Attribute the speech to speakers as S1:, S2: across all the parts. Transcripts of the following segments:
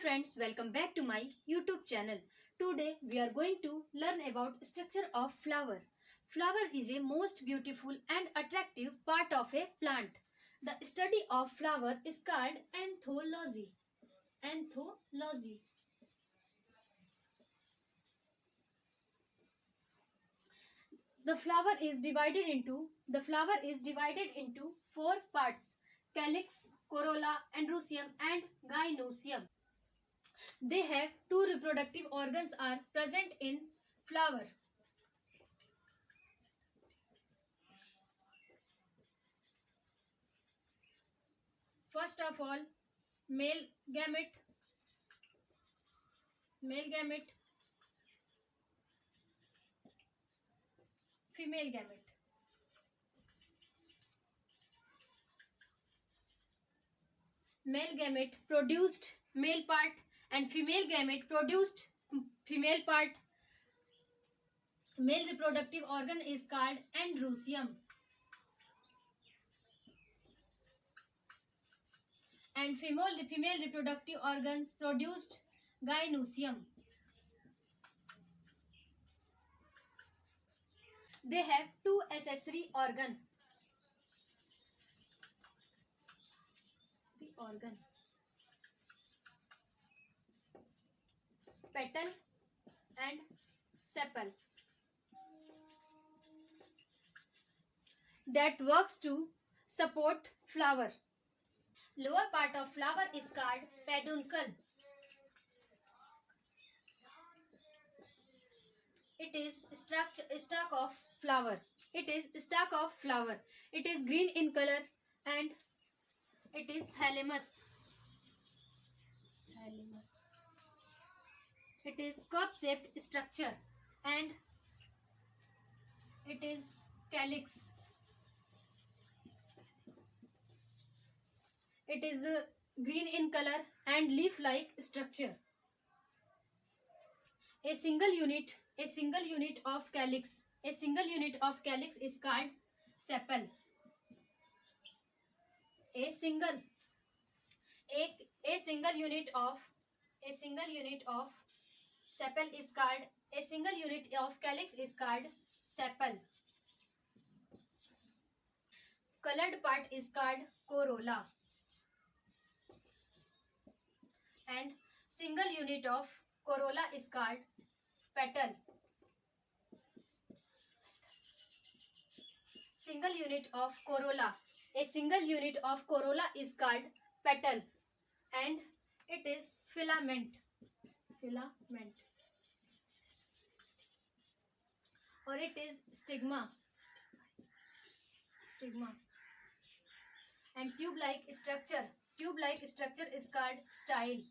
S1: friends, welcome back to my YouTube channel. Today we are going to learn about structure of flower. Flower is a most beautiful and attractive part of a plant. The study of flower is called anthology. Anthology. The flower is divided into four parts: calyx, corolla, androecium and gynoecium. They have two reproductive organs are present in flower. First of all, male gamete, male gamete, female gamete. Male gamete produced male part and female gamete produced female part. Male reproductive organ is called androecium. And female reproductive organs produced gynoecium. They have two accessory organ. Petal and sepal. That works to support flower. Lower part of flower is called peduncle. It is stalk of flower. It is stalk of flower. It is green in color and it is thalamus. It is cup-shaped structure and it is calyx. It is green in color and leaf-like structure. A single unit of calyx is called sepal. A single unit of calyx is called sepal. Colored part is called corolla. And single unit of corolla is called petal. A single unit of corolla is called petal and it is filament. Or it is stigma. And tube-like structure is called style.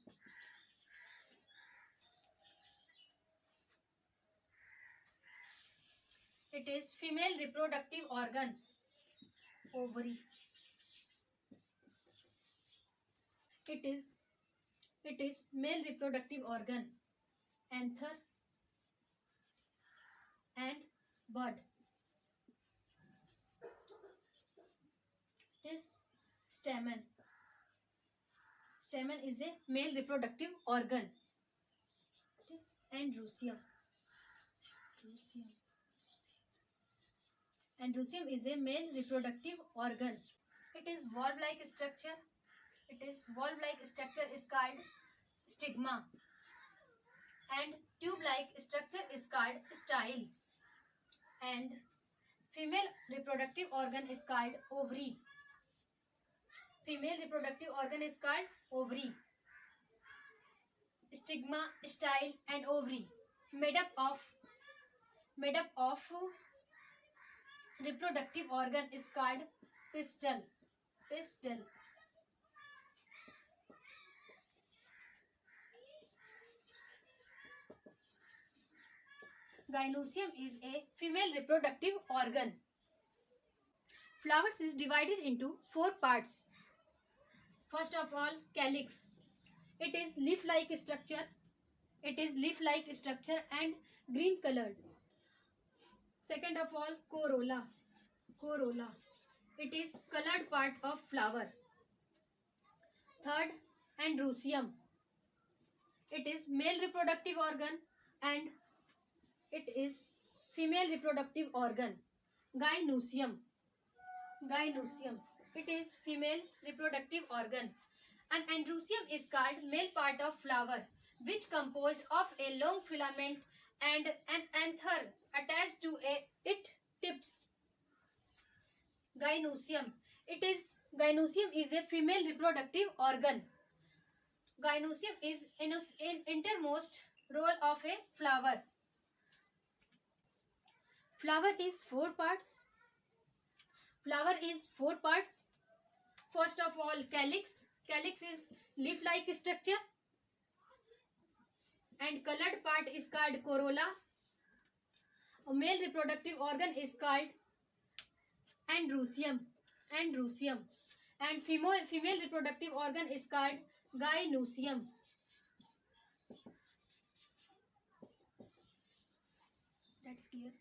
S1: It is female reproductive organ, ovary. It is male reproductive organ, anther and bud. It is stamen. Stamen is a male reproductive organ. It is androecium. Androecium is a male reproductive organ. It is valve-like structure. Is called stigma. And tube-like structure is called style. And female reproductive organ is called ovary. Stigma, style and ovary made up of reproductive organ is called pistil. Gynoecium is a female reproductive organ. Flowers is divided into four parts. First of all, calyx. It is leaf-like structure. And green colored. Second of all, corolla. It is colored part of flower. Third, androecium. it is male reproductive organ, and it is female reproductive organ. Gynoecium. Gynoecium. It is female reproductive organ. An androecium is called male part of flower, which composed of a long filament and an anther attached to it tips. Gynoecium. Gynoecium is a female reproductive organ. Gynoecium is in innermost role of a flower. Flower is four parts. Flower is four parts. First of all, calyx. Calyx is leaf-like structure, and colored part is called corolla. A male reproductive organ is called androecium. Androecium. And female reproductive organ is called gynoecium. That's clear.